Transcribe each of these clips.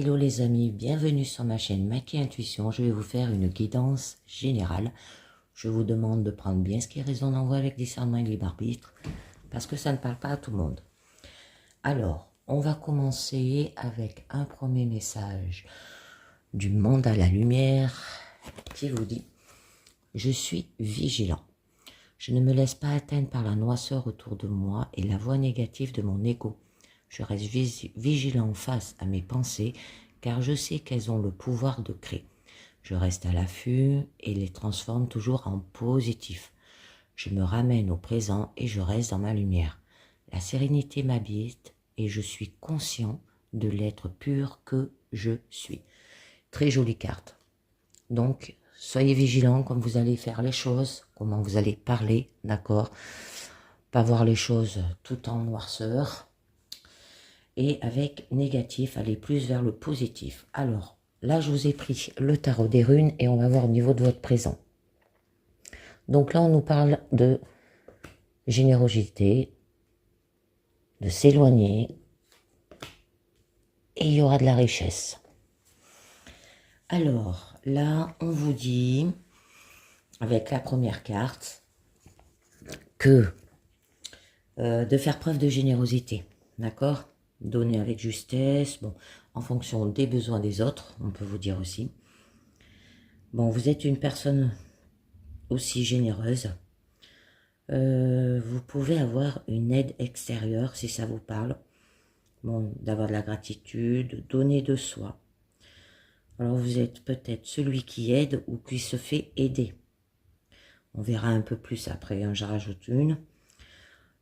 Hello les amis, bienvenue sur ma chaîne Maki Intuition. Je vais vous faire une guidance générale. Je vous demande de prendre bien ce qui résonne en vous avec discernement et libre arbitre, parce que ça ne parle pas à tout le monde. Alors, on va commencer avec un premier message du monde à la lumière qui vous dit « Je suis vigilant. Je ne me laisse pas atteindre par la noirceur autour de moi et la voix négative de mon ego. Je reste vigilant face à mes pensées, car je sais qu'elles ont le pouvoir de créer. Je reste à l'affût et les transforme toujours en positif. Je me ramène au présent et je reste dans ma lumière. La sérénité m'habite et je suis conscient de l'être pur que je suis. » Très jolie carte. Donc, soyez vigilants comme vous allez faire les choses, comment vous allez parler, d'accord? Pas voir les choses tout en noirceur. Et avec négatif, aller plus vers le positif. Alors, là, je vous ai pris le tarot des runes et on va voir au niveau de votre présent. Donc là, on nous parle de générosité, de s'éloigner, et il y aura de la richesse. Alors, là, on vous dit, avec la première carte, que de faire preuve de générosité, d'accord? Donner avec justesse, bon, en fonction des besoins des autres, on peut vous dire aussi. Bon, vous êtes une personne aussi généreuse. Vous pouvez avoir une aide extérieure, si ça vous parle. Bon, d'avoir de la gratitude, donner de soi. Alors, vous êtes peut-être celui qui aide ou qui se fait aider. On verra un peu plus après, hein, je rajoute une.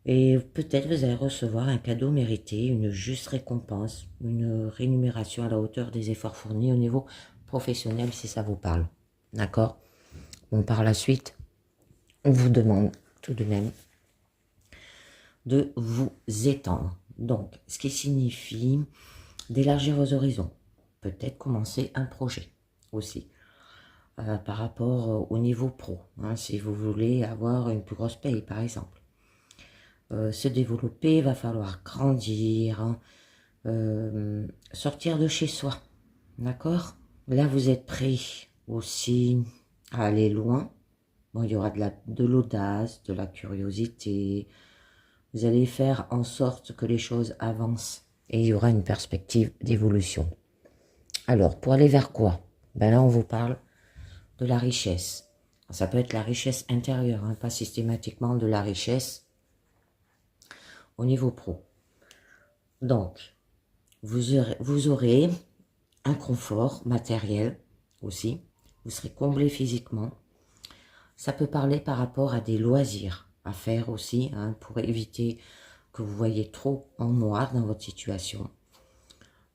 Et peut-être vous allez recevoir un cadeau mérité, une juste récompense, une rémunération à la hauteur des efforts fournis au niveau professionnel, si ça vous parle. D'accord? Bon, par la suite, on vous demande tout de même de vous étendre. Donc, ce qui signifie d'élargir vos horizons. Peut-être commencer un projet aussi. Par rapport au niveau pro, hein, si vous voulez avoir une plus grosse paye, par exemple. Se développer, il va falloir grandir, hein, sortir de chez soi, d'accord? Là, vous êtes prêt aussi à aller loin. Bon, il y aura de l'audace, de la curiosité. Vous allez faire en sorte que les choses avancent et il y aura une perspective d'évolution. Alors, pour aller vers quoi? Ben là, on vous parle de la richesse. Ça peut être la richesse intérieure, hein, pas systématiquement de la richesse au niveau pro. Donc, vous aurez un confort matériel aussi. Vous serez comblé physiquement. Ça peut parler par rapport à des loisirs à faire aussi, hein, pour éviter que vous voyez trop en noir dans votre situation.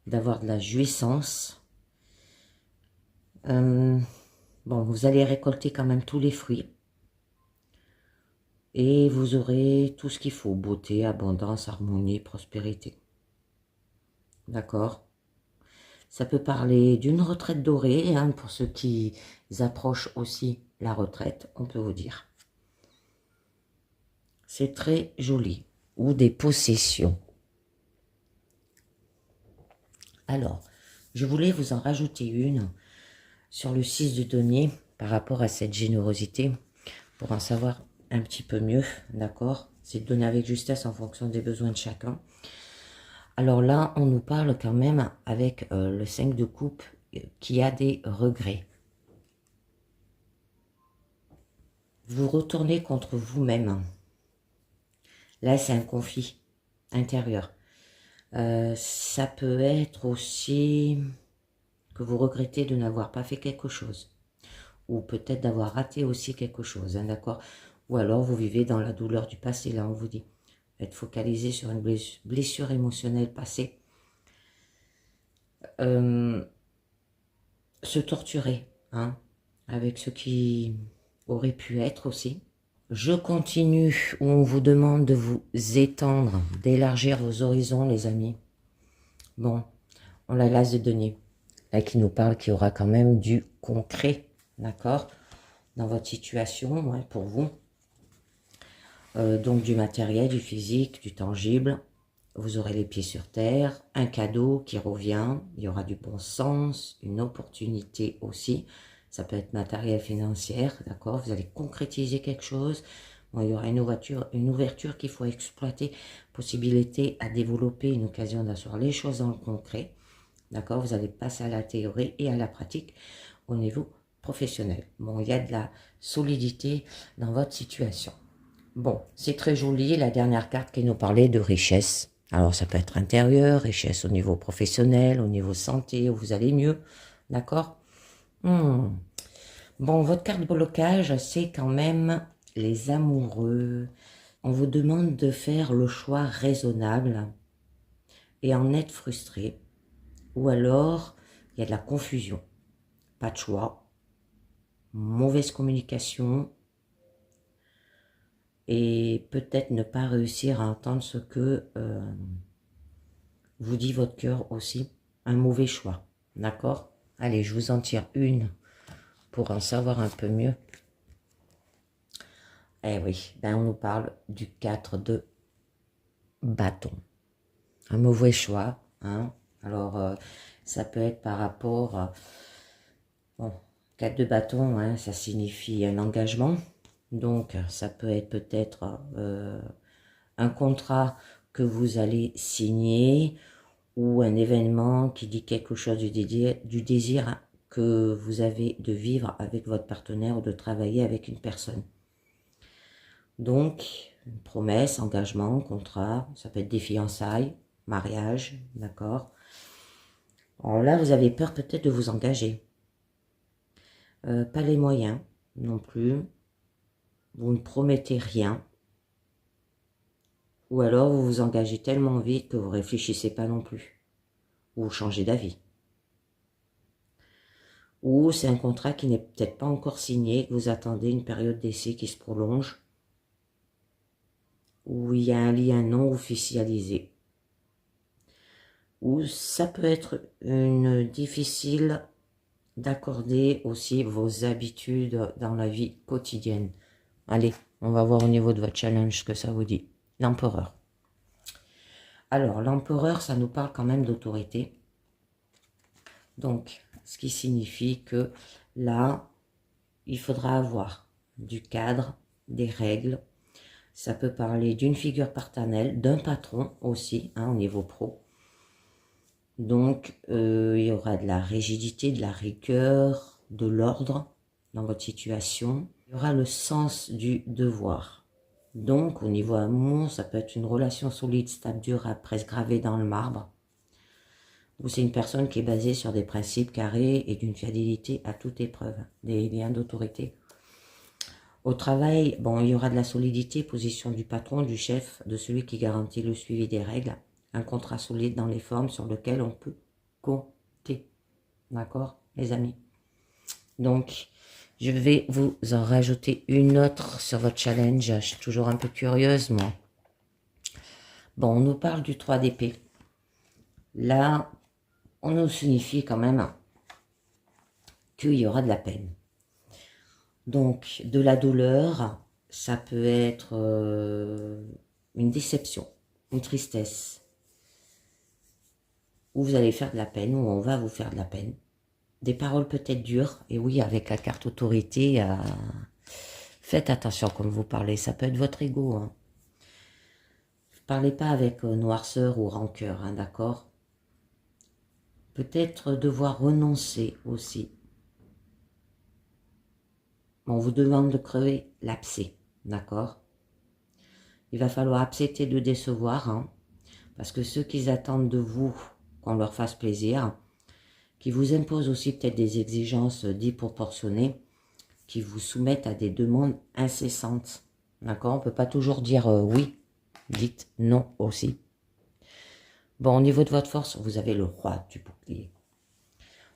D'avoir de la jouissance. Bon, vous allez récolter quand même tous les fruits. Et vous aurez tout ce qu'il faut, beauté, abondance, harmonie, prospérité. D'accord? Ça peut parler d'une retraite dorée, hein, pour ceux qui approchent aussi la retraite, on peut vous dire. C'est très joli. Ou des possessions. Alors, je voulais vous en rajouter une sur le 6 de denier par rapport à cette générosité, pour en savoir un petit peu mieux, d'accord? C'est de donner avec justesse en fonction des besoins de chacun. Alors là, on nous parle quand même avec le 5 de coupe qui a des regrets. Vous retournez contre vous-même. Là, c'est un conflit intérieur. Ça peut être aussi que vous regrettez de n'avoir pas fait quelque chose. Ou peut-être d'avoir raté aussi quelque chose, hein, d'accord? Ou alors vous vivez dans la douleur du passé, là on vous dit. Être focalisé sur une blessure émotionnelle passée. Se torturer, hein, avec ce qui aurait pu être aussi. Je continue où on vous demande de vous étendre, d'élargir vos horizons, les amis. Bon, on a l'as de denier, là qui nous parle qu'il y aura quand même du concret, d'accord, dans votre situation, ouais, pour vous. Donc du matériel, du physique, du tangible. vous aurez les pieds sur terre, un cadeau qui revient, il y aura du bon sens, une opportunité aussi. Ça peut être matériel, financière, d'accord? Vous allez concrétiser quelque chose. Bon, il y aura une ouverture qu'il faut exploiter, possibilité à développer, une occasion d'asseoir les choses dans le concret. D'accord? Vous allez passer à la théorie et à la pratique au niveau professionnel. Bon, il y a de la solidité dans votre situation. Bon, c'est très joli, la dernière carte qui nous parlait de richesse. Alors, ça peut être intérieur, richesse au niveau professionnel, au niveau santé, où vous allez mieux. D'accord? Bon, votre carte blocage, c'est quand même les amoureux. On vous demande de faire le choix raisonnable et en être frustré. Ou alors, il y a de la confusion. Pas de choix. Mauvaise communication. Et peut-être ne pas réussir à entendre ce que vous dit votre cœur aussi. Un mauvais choix. D'accord? Allez, je vous en tire une pour en savoir un peu mieux. Eh oui, ben on nous parle du 4 de bâton. Un mauvais choix. Hein? Alors, ça peut être par rapport... bon, 4 de bâton, hein, ça signifie un engagement. Donc, ça peut être peut-être un contrat que vous allez signer ou un événement qui dit quelque chose du désir que vous avez de vivre avec votre partenaire ou de travailler avec une personne. Donc, une promesse, engagement, contrat, ça peut être des fiançailles, mariage, d'accord? Alors là, vous avez peur peut-être de vous engager. Pas les moyens non plus. Vous ne promettez rien. Ou alors vous vous engagez tellement vite que vous ne réfléchissez pas non plus. Ou vous changez d'avis. Ou c'est un contrat qui n'est peut-être pas encore signé, que vous attendez une période d'essai qui se prolonge. Ou il y a un lien non officialisé. Ou ça peut être une difficile d'accorder aussi vos habitudes dans la vie quotidienne. Allez, on va voir au niveau de votre challenge ce que ça vous dit. L'empereur. Alors, l'empereur, ça nous parle quand même d'autorité. Donc, ce qui signifie que là, il faudra avoir du cadre, des règles. Ça peut parler d'une figure paternelle, d'un patron aussi, hein, au niveau pro. Donc, il y aura de la rigidité, de la rigueur, de l'ordre dans votre situation. Il y aura le sens du devoir. Donc, au niveau amour, ça peut être une relation solide, stable, durable, presque gravée dans le marbre. Ou c'est une personne qui est basée sur des principes carrés et d'une fidélité à toute épreuve, des liens d'autorité. Au travail, bon, il y aura de la solidité, position du patron, du chef, de celui qui garantit le suivi des règles. Un contrat solide dans les formes sur lequel on peut compter. D'accord, les amis? Donc, je vais vous en rajouter une autre sur votre challenge. Je suis toujours un peu curieuse, moi. Bon, on nous parle du 3 d'épée. Là, on nous signifie quand même qu'il y aura de la peine. Donc, de la douleur, ça peut être une déception, une tristesse, où vous allez faire de la peine, où on va vous faire de la peine. Des paroles peut-être dures, et oui, avec la carte autorité, faites attention comme vous parlez, ça peut être votre ego. Hein. Parlez pas avec noirceur ou rancœur, hein, d'accord? Peut-être devoir renoncer aussi. On vous demande de crever l'abcès, d'accord? Il va falloir accepter de décevoir, hein, parce que ceux qui attendent de vous qu'on leur fasse plaisir, qui vous imposent aussi peut-être des exigences disproportionnées, qui vous soumettent à des demandes incessantes, d'accord? On ne peut pas toujours dire oui, dites non aussi. Bon, au niveau de votre force, vous avez le roi du bouclier.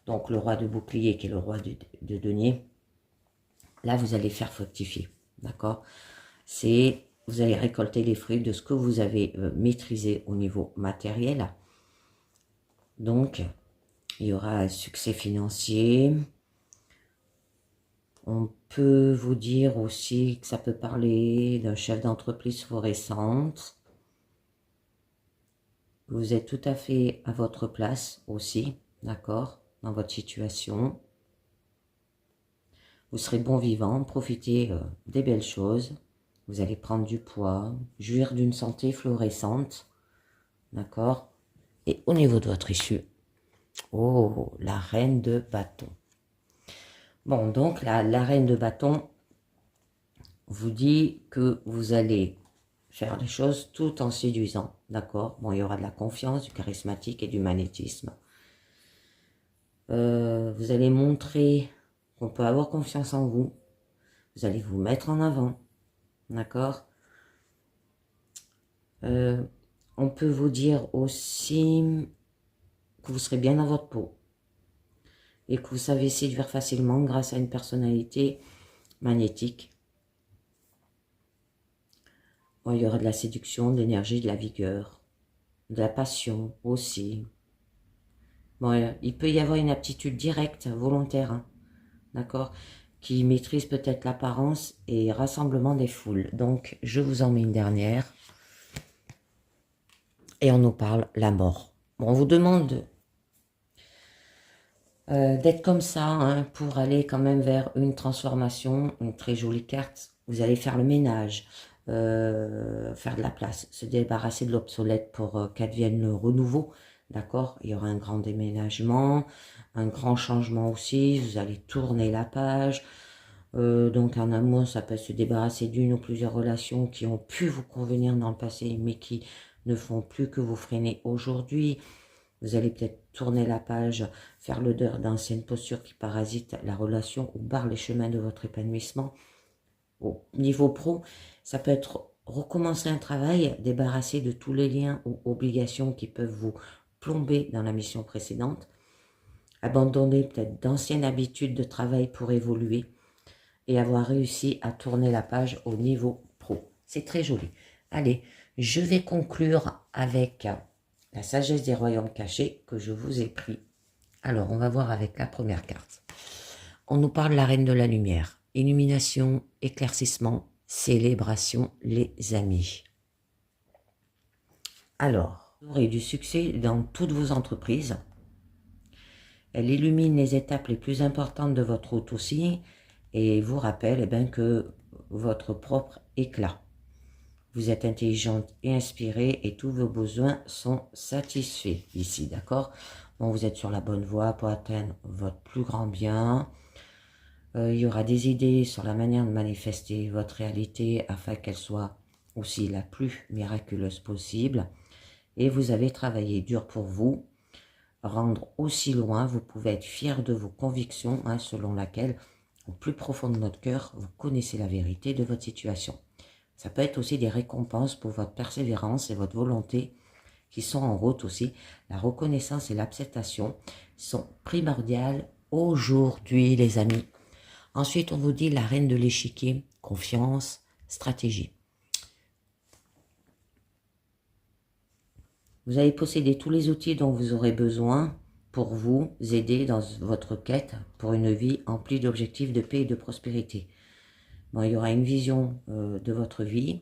Donc, le roi de bouclier qui est le roi de denier, là, vous allez faire fructifier, d'accord? C'est, vous allez récolter les fruits de ce que vous avez maîtrisé au niveau matériel. Donc, il y aura un succès financier. On peut vous dire aussi que ça peut parler d'un chef d'entreprise florissante. Vous êtes tout à fait à votre place aussi, d'accord, dans votre situation. Vous serez bon vivant, profitez des belles choses. Vous allez prendre du poids, jouir d'une santé florissante, d'accord. Et au niveau de votre issue, oh, la reine de bâton. Bon, donc la reine de bâton vous dit que vous allez faire les choses tout en séduisant, d'accord. Bon, il y aura de la confiance, du charismatique et du magnétisme. Vous allez montrer qu'on peut avoir confiance en vous. Vous allez vous mettre en avant, d'accord. On peut vous dire aussi que vous serez bien dans votre peau et que vous savez séduire facilement grâce à une personnalité magnétique. Bon, il y aura de la séduction, de l'énergie, de la vigueur, de la passion aussi. Bon, il peut y avoir une aptitude directe, volontaire, hein, d'accord, qui maîtrise peut-être l'apparence et rassemblement des foules. Donc, je vous en mets une dernière. Et on nous parle la mort. Bon, on vous demande d'être comme ça, hein, pour aller quand même vers une transformation, une très jolie carte. Vous allez faire le ménage, faire de la place, se débarrasser de l'obsolète pour qu'advienne le renouveau, d'accord. Il y aura un grand déménagement, un grand changement aussi, vous allez tourner la page. Donc en amour, ça peut se débarrasser d'une ou plusieurs relations qui ont pu vous convenir dans le passé, mais qui ne font plus que vous freiner aujourd'hui. Vous allez peut-être tourner la page, faire le deuil d'anciennes postures qui parasitent la relation ou barrent les chemins de votre épanouissement. Au niveau pro, ça peut être recommencer un travail, débarrasser de tous les liens ou obligations qui peuvent vous plomber dans la mission précédente, abandonner peut-être d'anciennes habitudes de travail pour évoluer et avoir réussi à tourner la page au niveau pro. C'est très joli. Allez, je vais conclure avec la sagesse des royaumes cachés que je vous ai pris. Alors, on va voir avec la première carte. On nous parle de la reine de la lumière. Illumination, éclaircissement, célébration, les amis. Alors, vous aurez du succès dans toutes vos entreprises. Elle illumine les étapes les plus importantes de votre route aussi et vous rappelle que votre propre éclat. Vous êtes intelligente et inspirée et tous vos besoins sont satisfaits ici, d'accord. Bon, vous êtes sur la bonne voie pour atteindre votre plus grand bien. Il y aura des idées sur la manière de manifester votre réalité afin qu'elle soit aussi la plus miraculeuse possible. Et vous avez travaillé dur pour vous rendre aussi loin. Vous pouvez être fier de vos convictions, hein, selon laquelle, au plus profond de votre cœur, vous connaissez la vérité de votre situation. Ça peut être aussi des récompenses pour votre persévérance et votre volonté qui sont en route aussi. La reconnaissance et l'acceptation sont primordiales aujourd'hui, les amis. Ensuite, on vous dit la reine de l'échiquier, confiance, stratégie. Vous allez posséder tous les outils dont vous aurez besoin pour vous aider dans votre quête pour une vie emplie d'objectifs de paix et de prospérité. Bon, il y aura une vision de votre vie.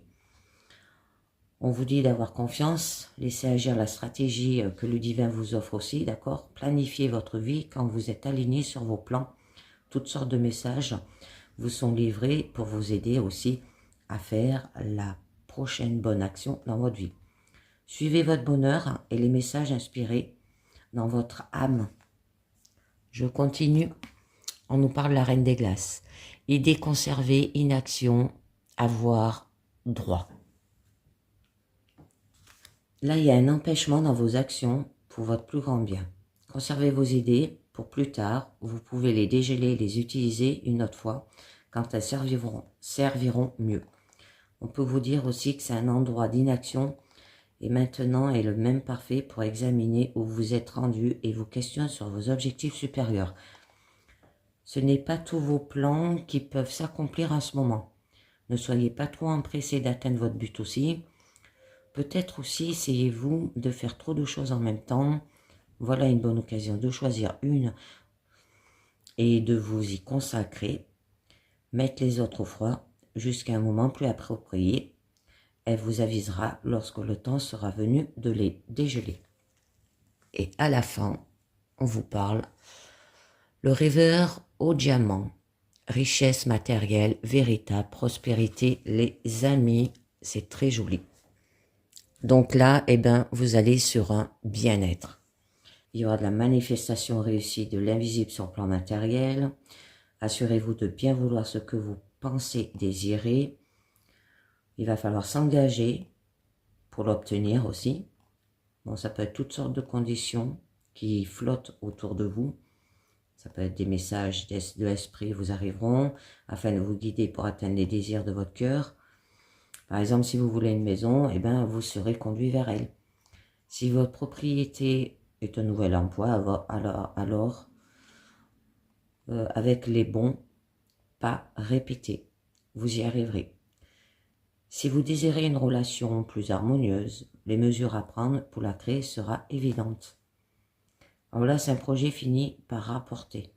On vous dit d'avoir confiance, laissez agir la stratégie que le divin vous offre aussi, d'accord. Planifiez votre vie quand vous êtes aligné sur vos plans. Toutes sortes de messages vous sont livrés pour vous aider aussi à faire la prochaine bonne action dans votre vie. Suivez votre bonheur et les messages inspirés dans votre âme. Je continue. On nous parle de la reine des glaces. Idée conservée, inaction, avoir droit. Là, il y a un empêchement dans vos actions pour votre plus grand bien. Conservez vos idées pour plus tard. Vous pouvez les dégeler et les utiliser une autre fois quand elles serviront mieux. On peut vous dire aussi que c'est un endroit d'inaction et maintenant est le même parfait pour examiner où vous êtes rendu et vous questionner sur vos objectifs supérieurs. Ce n'est pas tous vos plans qui peuvent s'accomplir en ce moment. Ne soyez pas trop empressés d'atteindre votre but aussi. Peut-être aussi essayez-vous de faire trop de choses en même temps. Voilà une bonne occasion de choisir une et de vous y consacrer. Mettre les autres au froid jusqu'à un moment plus approprié. elle vous avisera lorsque le temps sera venu de les dégeler. Et à la fin, on vous parle le rêveur au diamant, richesse matérielle, véritable prospérité, les amis, c'est très joli. Donc là, eh ben, vous allez sur un bien-être. Il y aura de la manifestation réussie de l'invisible sur le plan matériel. Assurez-vous de bien vouloir ce que vous pensez désirer. Il va falloir s'engager pour l'obtenir aussi. Bon, ça peut être toutes sortes de conditions qui flottent autour de vous. Ça peut être des messages de l'esprit vous arriveront afin de vous guider pour atteindre les désirs de votre cœur. Par exemple, si vous voulez une maison, eh ben, vous serez conduit vers elle. Si votre propriété est un nouvel emploi, alors avec les bons pas répétés, vous y arriverez. Si vous désirez une relation plus harmonieuse, les mesures à prendre pour la créer sera évidente. Alors là, c'est un projet fini par rapporter.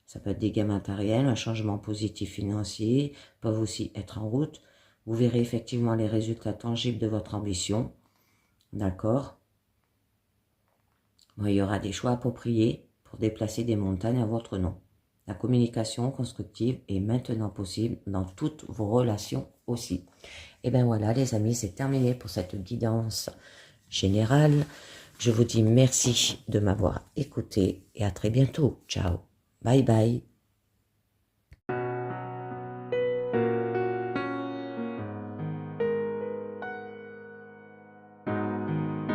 Ça peut être des gains matériels, un changement positif financier, peuvent aussi être en route. Vous verrez effectivement les résultats tangibles de votre ambition. D'accord? Bon, il y aura des choix appropriés pour déplacer des montagnes à votre nom. La communication constructive est maintenant possible dans toutes vos relations aussi. Et bien voilà les amis, c'est terminé pour cette guidance générale. Je vous dis merci de m'avoir écouté et à très bientôt. Ciao. Bye bye.